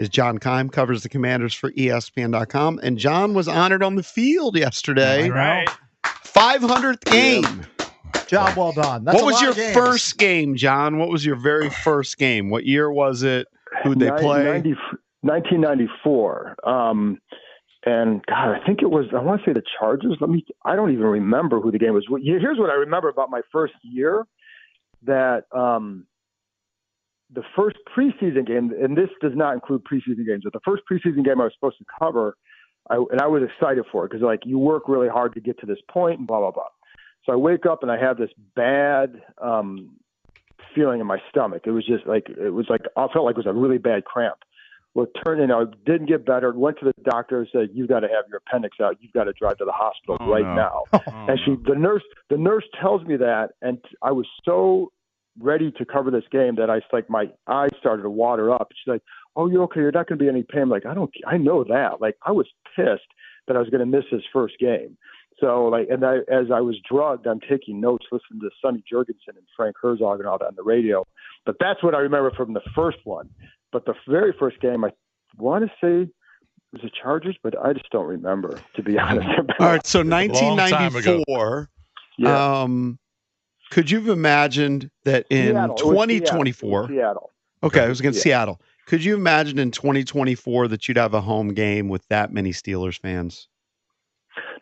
is John Keim, covers the Commanders for ESPN.com. And John was honored on the field yesterday. Right. 500th game. Job well done. That's what was your games. first game, John? What was your very first game? What year was it? Who'd they play? 1994. And God, I think it was, I want to say the Chargers. I don't even remember who the game was. Here's what I remember about my first year, that the first preseason game, and this does not include preseason games, but the first preseason game I was supposed to cover, I was excited for it because, like, you work really hard to get to this point and blah, blah, blah. So I wake up and I have this bad feeling in my stomach. It was like I felt like it was a really bad cramp. Well, it didn't get better. Went to the doctor and said, "You've got to have your appendix out. You've got to drive to the hospital now." And the nurse tells me that, and I was so ready to cover this game that my eyes started to water up. She's like, "Oh, you're okay. You're not going to be in any pain." I'm like, I know that. Like, I was pissed that I was going to miss his first game. So, as I was drugged, I'm taking notes, listening to Sonny Jurgensen and Frank Herzog and all that on the radio. But that's what I remember from the first one. But the very first game, I want to say it was the Chargers, but I just don't remember, to be honest. All right, so 1994. Yeah. Could you have imagined that in 2024? Seattle. Okay, I was against Seattle. Could you imagine in 2024 that you'd have a home game with that many Steelers fans?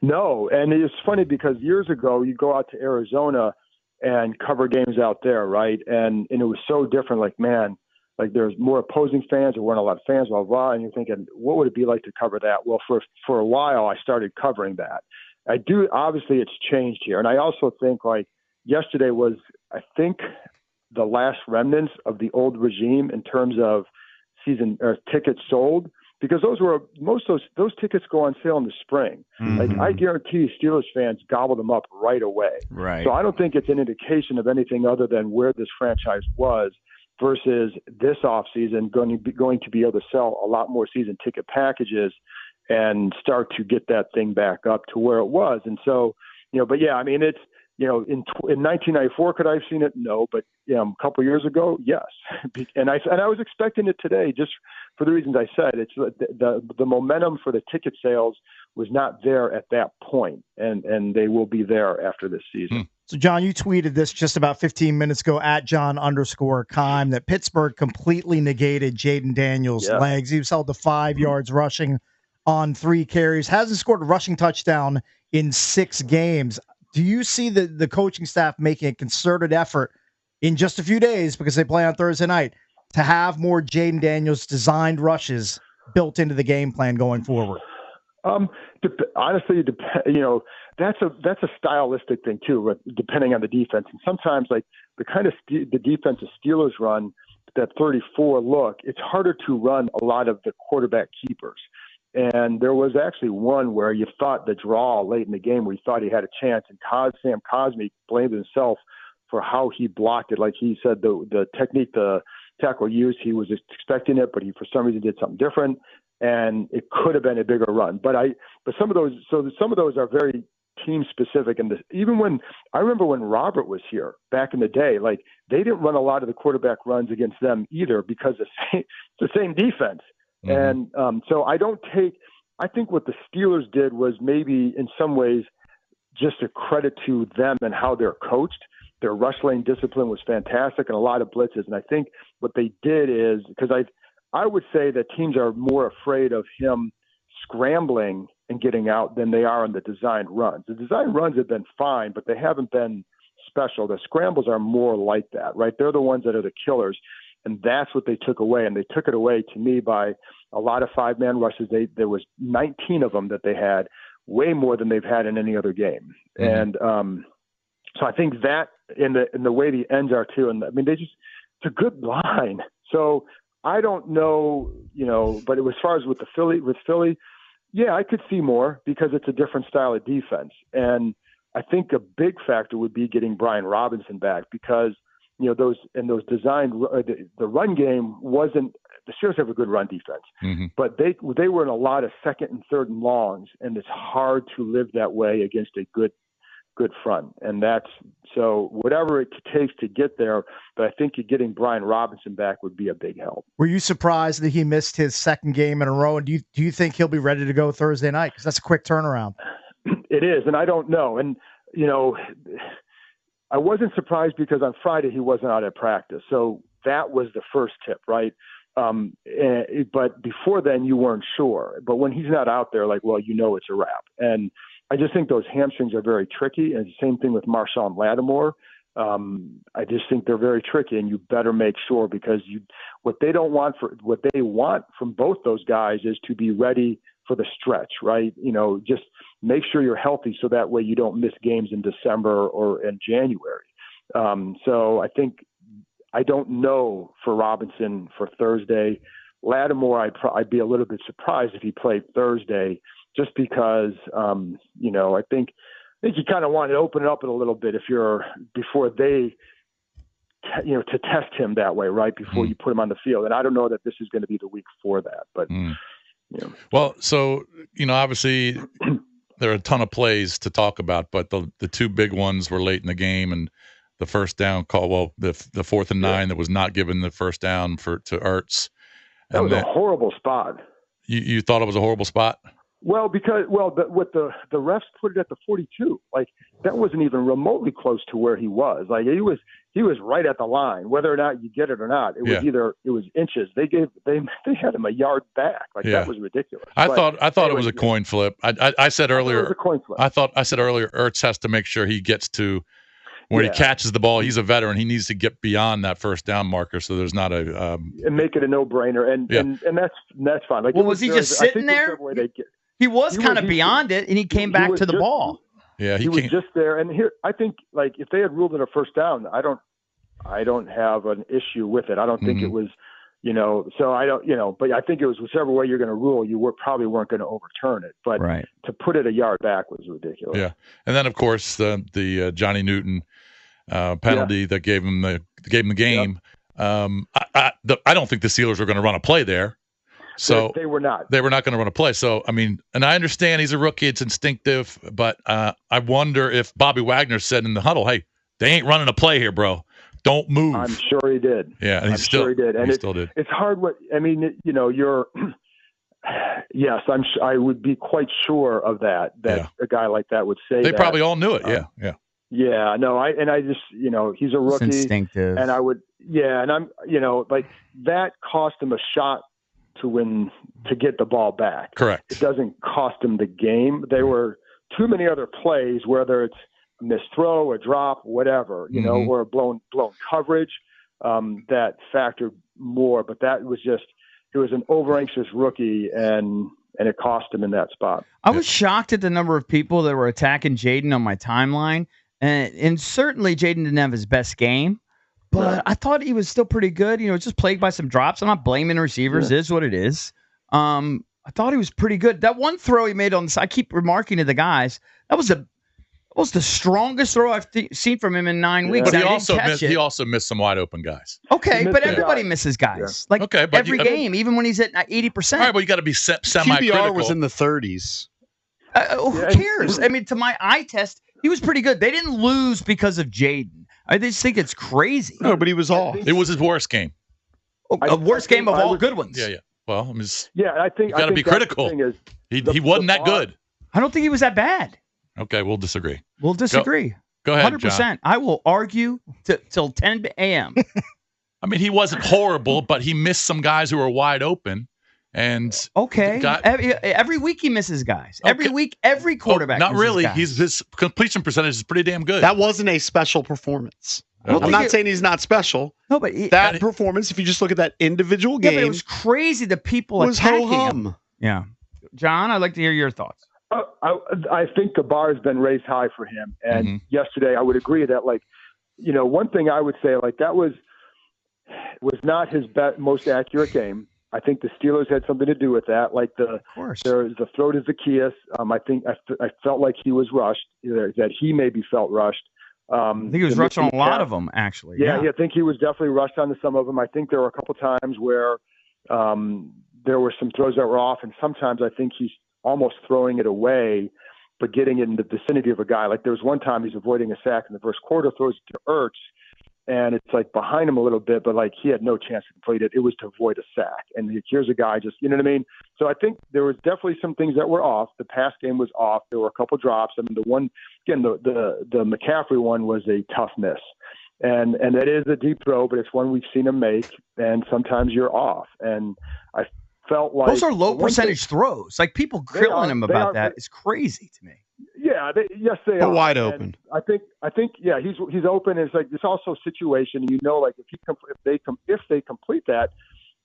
No, and it's funny because years ago you go out to Arizona and cover games out there, right? And it was so different. Like, man, like there's more opposing fans, there weren't a lot of fans, blah, blah, and you're thinking, what would it be like to cover that? Well, for a while I started covering that. Obviously it's changed here. And I also think, like, yesterday was, I think, the last remnants of the old regime in terms of season or tickets sold. Because most of those tickets go on sale in the spring. Mm-hmm. Like, I guarantee Steelers fans gobble them up right away. Right. So I don't think it's an indication of anything other than where this franchise was versus this offseason going to be able to sell a lot more season ticket packages and start to get that thing back up to where it was. And so, but yeah, I mean, it's, in 1994, could I have seen it? No, but a couple of years ago, yes. And I was expecting it today, just for the reasons I said. It's the momentum for the ticket sales was not there at that point, and they will be there after this season. So, John, you tweeted this just about 15 minutes ago at John_Keim that Pittsburgh completely negated Jaden Daniels' legs. He was held to 5 yards rushing on 3 carries. Hasn't scored a rushing touchdown in 6 games. Do you see the coaching staff making a concerted effort in just a few days, because they play on Thursday night, to have more Jaden Daniels designed rushes built into the game plan going forward? Honestly, that's a stylistic thing too, depending on the defense. And sometimes, like, the kind of the defense the Steelers run, that 34 look, it's harder to run a lot of the quarterback keepers. And there was actually one where you thought the draw late in the game where you thought he had a chance, and Sam Cosmi blamed himself for how he blocked it. Like he said, the technique the tackle used, he was expecting it, but he for some reason did something different, and it could have been a bigger run. But some of those are very team specific. And even when I remember when Robert was here back in the day, like, they didn't run a lot of the quarterback runs against them either, because it's the same defense. Mm-hmm. And so I think what the Steelers did was maybe in some ways just a credit to them and how they're coached. Their rush lane discipline was fantastic and a lot of blitzes. And I think what they did is, because I would say that teams are more afraid of him scrambling and getting out than they are on the designed runs. The designed runs have been fine, but they haven't been special. The scrambles are more like that, right? They're the ones that are the killers. And that's what they took away. And they took it away, to me, by a lot of 5-man rushes. There was 19 of them that they had, way more than they've had in any other game. Mm-hmm. And so I think that in the way the ends are too. And I mean, it's a good line. So I don't know, but as far as with Philly, yeah, I could see more because it's a different style of defense. And I think a big factor would be getting Brian Robinson back, because those designed, the run game wasn't, the Steelers have a good run defense, mm-hmm. but they were in a lot of second and third and longs, and it's hard to live that way against a good good front. And so whatever it takes to get there, but I think getting Brian Robinson back would be a big help. Were you surprised that he missed his second game in a row? And do you think he'll be ready to go Thursday night? Because that's a quick turnaround. It is, and I don't know. And, I wasn't surprised because on Friday he wasn't out at practice. So that was the first tip, right? But before then, you weren't sure. But when he's not out there, it's a wrap. And I just think those hamstrings are very tricky. And the same thing with Marshawn Lattimore. I just think they're very tricky, and you better make sure, because what they want from both those guys is to be ready for the stretch, right? Just make sure you're healthy so that way you don't miss games in December or in January. So I don't know for Robinson for Thursday. Lattimore, I'd be a little bit surprised if he played Thursday, just because, I think you kind of want to open it up a little bit before they, to test him that way, right? Before you put him on the field. And I don't know that this is going to be the week for that, but. Well, so, obviously there are a ton of plays to talk about, but the two big ones were late in the game, and the first down call, the 4th and 9 that was not given the first down to Ertz. That was a horrible spot. You thought it was a horrible spot? Well, because the refs put it at the 42. That wasn't even remotely close to where he was. He was right at the line. Whether or not you get it or not, it was inches. They had him a yard back. That was ridiculous. I thought it was a coin flip. I said earlier. It was a coin flip. I said earlier, Ertz has to make sure he gets to when he catches the ball. He's a veteran. He needs to get beyond that first down marker, so there's not a and make it a no-brainer. And that's fine. Was he just sitting there? He was kind of beyond it, and he came back to the ball. Yeah, he was just there. And here, I think, if they had ruled it a first down, I don't have an issue with it. I don't think it was, so I don't, but I think it was whichever way you're going to rule, probably weren't going to overturn it. But to put it a yard back was ridiculous. Yeah, and then of course the Johnny Newton penalty that gave him the game. Yep. I don't think the Steelers were going to run a play there. So they were not. They were not going to run a play. So, and I understand he's a rookie. It's instinctive. But I wonder if Bobby Wagner said in the huddle, hey, they ain't running a play here, bro. Don't move. I'm sure he did. Yeah, I'm sure he did. And he still did. It's hard. You're yes, I would be quite sure of that a guy like that would say They that. Probably all knew it. Yeah. Yeah, no, I just, he's a rookie. It's instinctive. And and I'm, that cost him a shot to get the ball back. Correct. It doesn't cost him the game. There were too many other plays, whether it's a missed throw, a drop, whatever, or a blown coverage, that factored more. But that was it was an over-anxious rookie, and it cost him in that spot. I was shocked at the number of people that were attacking Jaden on my timeline. And certainly Jaden didn't have his best game. But I thought he was still pretty good. Just plagued by some drops. I'm not blaming receivers. It is what it is. I thought he was pretty good. That one throw he made on the side, I keep remarking to the guys, that was the strongest throw I've seen from him in 9 weeks. But he also missed some wide open guys. Okay, but everybody misses guys. Yeah. But every game, even when he's at 80%. All right, but you got to be semi-critical. QBR was in the 30s. Who cares? To my eye test, he was pretty good. They didn't lose because of Jaden. I just think it's crazy. No, but he was off. It was his worst game. A worst game of all good ones. Yeah. Well, I think you got to be critical. He wasn't that good. I don't think he was that bad. Okay, we'll disagree. Go ahead, 100%. John. I will argue till 10 a.m. He wasn't horrible, but he missed some guys who were wide open. And every week he misses guys. Every week, every quarterback. Not really. Guys. His completion percentage is pretty damn good. That wasn't a special performance. I'm not saying he's not special. No, but that performance, if you just look at that individual game, but it was crazy. The people was attacking ho-hum. him. Yeah, John, I'd like to hear your thoughts. I think the bar has been raised high for him. And yesterday, I would agree that, one thing I would say, that was not his most accurate game. I think the Steelers had something to do with that. Of course. There's the throw to Zacchaeus. I felt like he was rushed. That he maybe felt rushed. I think he was rushed on a lot of them, actually. Yeah, I think he was definitely rushed onto some of them. I think there were a couple times where there were some throws that were off, and sometimes I think he's almost throwing it away but getting in the vicinity of a guy. Like there was one time he's avoiding a sack in the first quarter, throws it to Ertz, and it's like behind him a little bit, but like he had no chance to complete it. It was to avoid a sack. And here's a guy just, you know what I mean? So I think there was definitely some things that were off. The pass game was off. There were a couple drops. I mean, the one, again, the McCaffrey one was a tough miss. And it is a deep throw, but it's one we've seen him make. And sometimes you're off. And I felt like those are low percentage throws. Like people grilling him about that is crazy to me. Yeah, yes, they are wide open. And I think, yeah, he's open. It's like it's also a situation. You know, like if they complete that,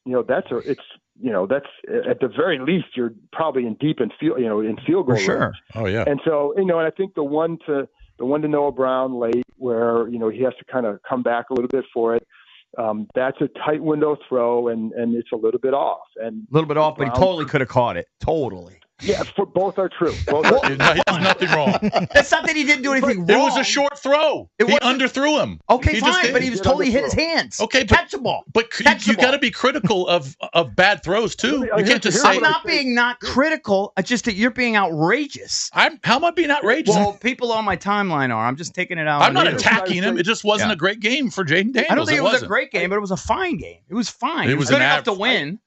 you know, that's at the very least you're probably in deep in field goal. For sure. range. Oh yeah. And so and I think the one to Noah Brown late where he has to kind of come back a little bit for it. That's a tight window throw and it's a little bit off. And a little bit off, but he totally could have caught it. Totally. Yeah, both are true. Both are true. There's nothing wrong. That's not that he didn't do anything wrong. It was a short throw. He underthrew him. Okay, fine, but he was totally hit his hands. Okay, catch the ball. But you got to be critical of bad throws too. You can't just say. I'm not being not critical. It's just that you're being outrageous. How am I being outrageous? Well, people on my timeline are. I'm just taking it out. I'm not attacking him. It just wasn't a great game for Jaden Daniels. I don't think it was a great game, but it was a fine game. It was fine. It was good enough to win,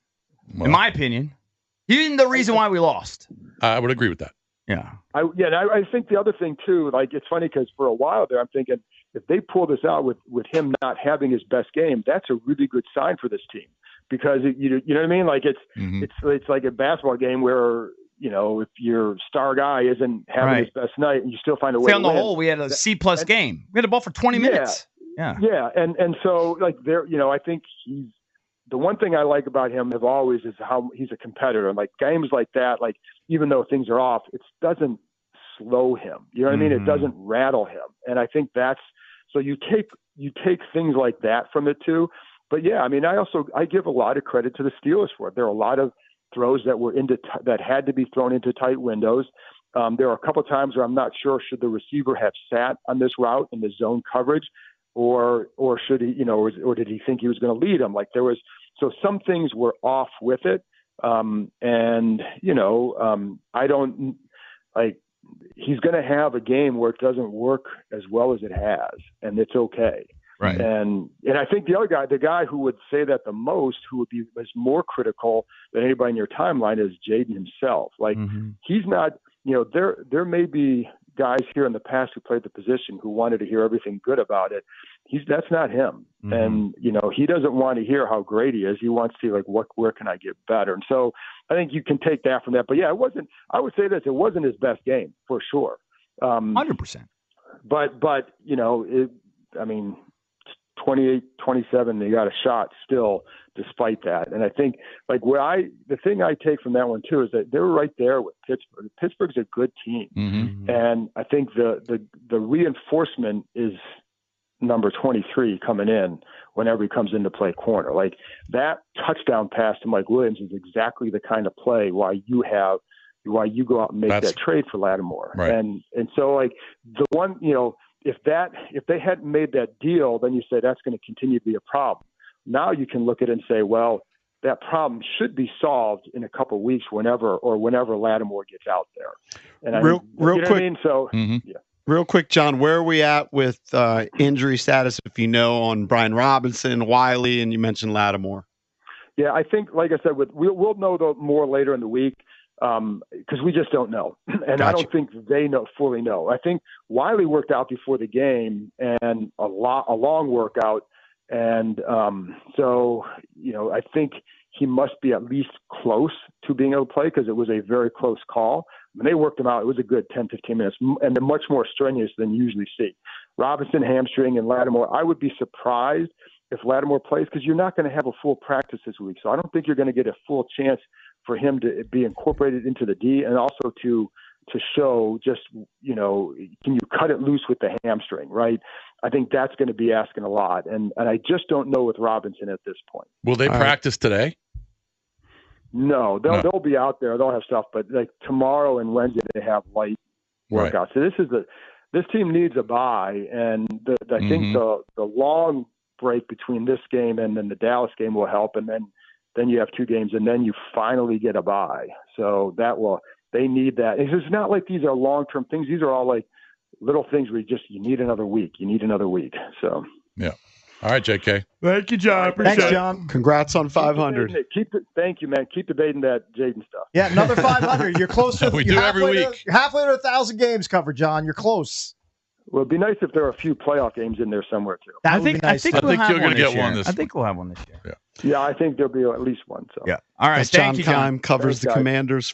in my opinion. Even the reason why we lost. I would agree with that. Yeah. I think the other thing too, like it's funny because for a while there, I'm thinking if they pull this out with him not having his best game, that's a really good sign for this team because you know what I mean? Like it's like a basketball game where if your star guy isn't having his best night and you still find a way. On the whole, we had a C+ game. We had the ball for 20 minutes. Yeah, and so like there, I think he's. The one thing I like about him is how he's a competitor. And like games like that, like even though things are off, it doesn't slow him. You know what I mean? It doesn't rattle him. And I think so you take things like that from it too. But yeah, I mean, I give a lot of credit to the Steelers for it. There are a lot of throws that had to be thrown into tight windows. There are a couple of times where I'm not sure should the receiver have sat on this route in the zone coverage. Or should he, or did he think he was going to lead him? Like so some things were off with it. I don't like, he's going to have a game where it doesn't work as well as it has, and it's okay. Right. And I think the guy who would say that the most, who was more critical than anybody in your timeline is Jaden himself. Like he's not, there may be guys here in the past who played the position who wanted to hear everything good about it. That's not him. And, he doesn't want to hear how great he is. He wants to see like, where can I get better? And so I think you can take that from that, but yeah, I would say this, it wasn't his best game for sure. 100%. But 28-27, they got a shot still despite that. And I think like the thing I take from that one too is that they're right there with Pittsburgh. Pittsburgh's a good team. And I think the reinforcement is number 23 coming in whenever he comes into play corner. Like that touchdown pass to Mike Williams is exactly the kind of play why you go out and make that trade for Lattimore. Right. And so like the one, if they hadn't made that deal, then you say that's going to continue to be a problem. Now you can look at it and say, well, that problem should be solved in a couple of weeks whenever Lattimore gets out there. And real quick. What I mean? So yeah. Real quick, John, where are we at with injury status, if on Brian Robinson, Wiley, and you mentioned Lattimore? Yeah, I think, like I said, we'll know more later in the week because we just don't know. And I don't think they fully know. I think Wiley worked out before the game and a long workout. And so, I think he must be at least close to being able to play because it was a very close call. When they worked him out, it was a good 10, 15 minutes, and they're much more strenuous than you usually see. Robinson, hamstring, and Lattimore, I would be surprised if Lattimore plays because you're not going to have a full practice this week. So I don't think you're going to get a full chance for him to be incorporated into the D and also to show just, can you cut it loose with the hamstring, right? I think that's going to be asking a lot. And I just don't know with Robinson at this point. Will they practice today? No, they'll be out there. They'll have stuff, but like tomorrow and Wednesday they have light workouts. So this team needs a bye, and I think the long break between this game and then the Dallas game will help, and then you have two games, and then you finally get a bye. So that will They need that. It's not like these are long-term things. These are all like little things where you need another week. You need another week. So yeah. All right, JK. Thank you, John. Thanks, John. Congrats on 500. Thank you, man. Keep debating that Jaden stuff. Yeah, another 500. You're close to we do every week. You're halfway to 1,000 games covered, John. You're close. Well, it'd be nice if there were a few playoff games in there somewhere too. I think you're going to get one this. I think we'll have one this year. Yeah, I think there'll be at least one. So yeah. All right. John Keim covers the Commanders